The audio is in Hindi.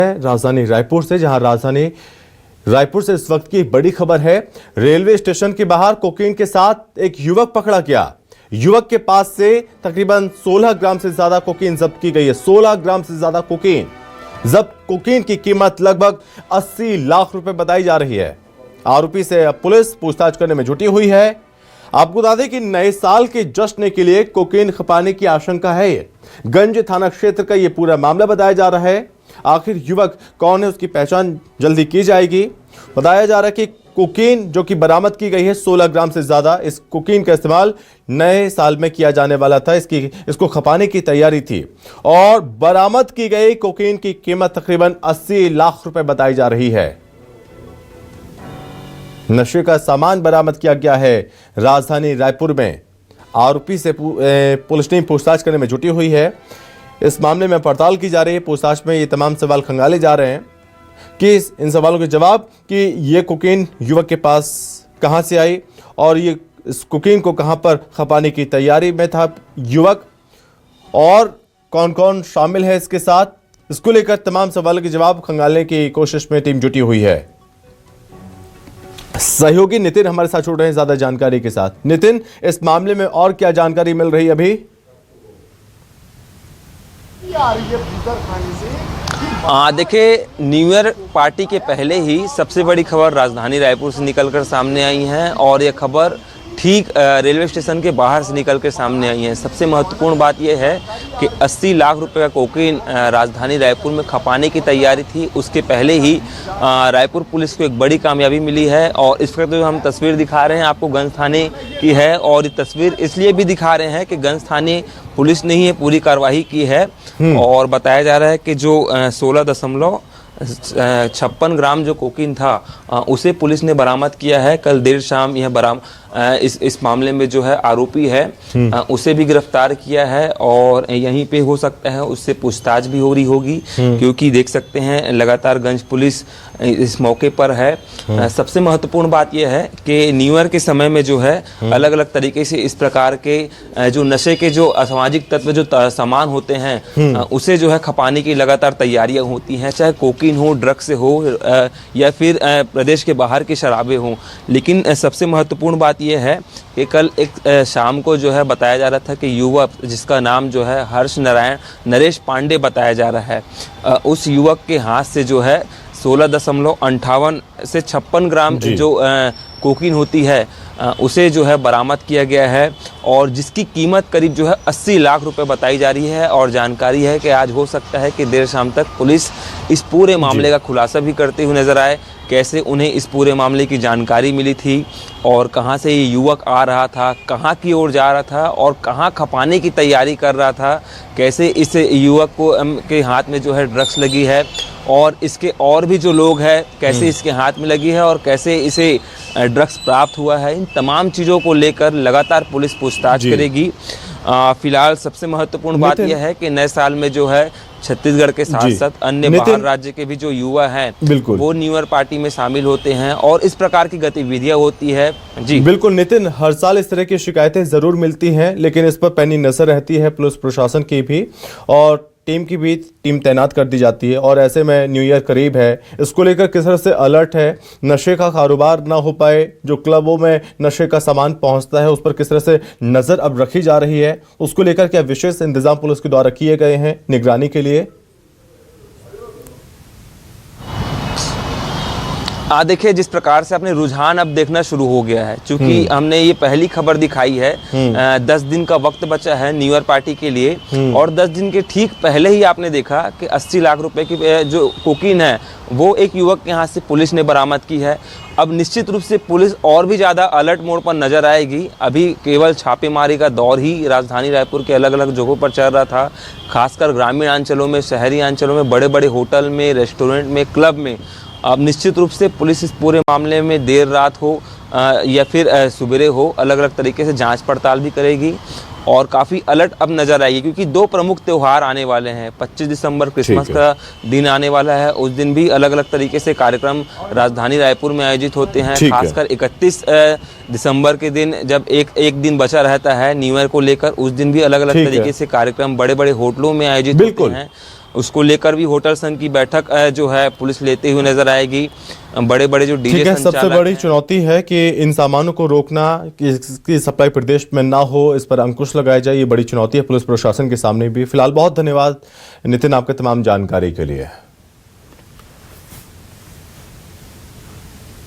राजधानी रायपुर से, जहां राजधानी रायपुर से इस वक्त की बड़ी खबर है। रेलवे स्टेशन के बाहर कोकीन के साथ एक युवक पकड़ा गया। युवक के पास से तकरीबन 16 ग्राम से ज्यादा कोकीन जब्त की गई है। 16 ग्राम से ज्यादा कोकीन जब्त। कोकीन की कीमत लगभग 80 लाख रुपए बताई जा रही है। आरोपी से अब पुलिस पूछताछ करने में जुटी हुई है। आपको बता दें कि नए साल के जश्न के लिए कोकीन खपाने की आशंका है। गंज थाना क्षेत्र का यह पूरा मामला बताया जा रहा है। आखिर युवक कौन है, उसकी पहचान जल्दी की जाएगी। बताया जा रहा है कि कोकीन जो कि बरामद की गई है 16 ग्राम से ज्यादा, इस कोकीन का इस्तेमाल नए साल में किया जाने वाला था। इसको खपाने की तैयारी थी और बरामद की गई कोकीन की कीमत तकरीबन 80 लाख रुपए बताई जा रही है। नशे का सामान बरामद किया गया है राजधानी रायपुर में। आरोपी से पुलिस टीम पूछताछ करने में जुटी हुई है। इस मामले में पड़ताल की जा रही है। पूछताछ में ये तमाम सवाल खंगाले जा रहे हैं कि इन सवालों के जवाब कि ये कोकीन युवक के पास कहां से आई और ये इस कोकीन को कहां पर खपाने की तैयारी में था युवक, और कौन कौन शामिल है इसके साथ। इसको लेकर तमाम सवालों के जवाब खंगालने की कोशिश में टीम जुटी हुई है। सहयोगी नितिन हमारे साथ जुड़ रहे हैं ज्यादा जानकारी के साथ। नितिन, इस मामले में और क्या जानकारी मिल रही है अभी? देखिए, न्यू ईयर पार्टी के पहले ही सबसे बड़ी खबर राजधानी रायपुर से निकलकर सामने आई है और यह खबर ठीक रेलवे स्टेशन के बाहर से निकल कर सामने आई है। सबसे महत्वपूर्ण बात यह है कि 80 लाख रुपए का कोकीन राजधानी रायपुर में खपाने की तैयारी थी। उसके पहले ही रायपुर पुलिस को एक बड़ी कामयाबी मिली है और इस वक्त जो हम तस्वीर दिखा रहे हैं आपको गंज थाने की है, और ये तस्वीर इसलिए भी दिखा रहे हैं कि गंज थाने पुलिस ने ही ये पूरी कार्रवाई की है। और बताया जा रहा है कि जो 16.56 ग्राम जो कोकीन था उसे पुलिस ने बरामद किया है। कल देर शाम यह इस मामले में जो है आरोपी है उसे भी गिरफ्तार किया है और यहीं पे हो सकता है उससे पूछताछ भी हो रही होगी, क्योंकि देख सकते हैं लगातार गंज पुलिस इस मौके पर है। सबसे महत्वपूर्ण बात यह है कि न्यू ईयर के समय में जो है अलग अलग तरीके से इस प्रकार के जो नशे के जो असामाजिक तत्व जो सामान होते हैं उसे जो है खपाने की लगातार तैयारियां होती हैं, चाहे कोकीन हो, ड्रग्स से हो या फिर प्रदेश के बाहर की शराबें हों। लेकिन सबसे महत्वपूर्ण बात यह है कि कल एक शाम को जो है बताया जा रहा था कि युवक जिसका नाम जो है हर्ष नारायण नरेश पांडे बताया जा रहा है, उस युवक के हाथ से जो है 16.58 से 56 ग्राम जो कोकीन होती है उसे जो है बरामद किया गया है और जिसकी कीमत करीब जो है 80 लाख रुपए बताई जा रही है। और जानकारी है कि आज हो सकता है कि देर शाम तक पुलिस इस पूरे मामले का खुलासा भी करते हुए नजर आए। कैसे उन्हें इस पूरे मामले की जानकारी मिली थी और कहां से ये युवक आ रहा था, कहां की ओर जा रहा था और कहां खपाने की तैयारी कर रहा था, कैसे इस युवक को के हाथ में जो है ड्रग्स लगी है और इसके और भी जो लोग हैं कैसे इसके हाथ में लगी है और कैसे इसे ड्रग्स प्राप्त हुआ है, इन तमाम चीज़ों को लेकर लगातार पुलिस पूछताछ करेगी। फिलहाल सबसे महत्वपूर्ण बात यह है कि नए साल में जो है छत्तीसगढ़ के साथ साथ अन्य बाहर राज्य के भी जो युवा हैं वो न्यू ईयर पार्टी में शामिल होते हैं और इस प्रकार की गतिविधियां होती है। जी बिल्कुल नितिन, हर साल इस तरह की शिकायतें जरूर मिलती हैं, लेकिन इस पर पैनी नजर रहती है पुलिस प्रशासन की भी और टीम की भी टीम तैनात कर दी जाती है। और ऐसे में न्यू ईयर करीब है, इसको लेकर किस तरह से अलर्ट है, नशे का कारोबार ना हो पाए, जो क्लबों में नशे का सामान पहुंचता है उस पर किस तरह से नजर अब रखी जा रही है, उसको लेकर क्या विशेष इंतजाम पुलिस के द्वारा किए गए हैं निगरानी के लिए? देखिए, जिस प्रकार से अपने रुझान अब देखना शुरू हो गया है, क्योंकि हमने ये पहली खबर दिखाई है 10 दिन का वक्त बचा है न्यू ईयर पार्टी के लिए और 10 दिन के ठीक पहले ही आपने देखा कि 80 लाख रुपए की जो कोकीन है वो एक युवक के हाथ से पुलिस ने बरामद की है। अब निश्चित रूप से पुलिस और भी ज़्यादा अलर्ट मोड पर नजर आएगी। अभी केवल छापेमारी का दौर ही राजधानी रायपुर के अलग अलग जगहों पर चल रहा था, खासकर ग्रामीण अंचलों में, शहरी अंचलों में, बड़े बड़े होटल में, रेस्टोरेंट में, क्लब में। अब निश्चित रूप से पुलिस इस पूरे मामले में देर रात हो या फिर सुबेरे हो अलग अलग तरीके से जांच पड़ताल भी करेगी और काफ़ी अलर्ट अब नज़र आएगी, क्योंकि 2 प्रमुख त्यौहार आने वाले हैं। 25 दिसंबर क्रिसमस का दिन आने वाला है, उस दिन भी अलग अलग तरीके से कार्यक्रम राजधानी रायपुर में आयोजित होते हैं। खासकर 31 दिसंबर के दिन जब एक दिन बचा रहता है न्यू ईयर को लेकर, उस दिन भी अलग अलग तरीके से कार्यक्रम बड़े बड़े होटलों में आयोजित होते हैं उसको लेकर भी होटल संघ की बैठक जो है पुलिस लेते हुए नजर आएगी। बड़े बड़े जो ठीक डीजे है, सबसे संचालक बड़ी हैं, चुनौती है कि इन सामानों को रोकना, कि इसकी सप्लाई प्रदेश में ना हो, इस पर अंकुश लगाया जाए। ये बड़ी चुनौती है पुलिस प्रशासन के सामने भी। फिलहाल बहुत धन्यवाद नितिन आपके तमाम जानकारी के लिए।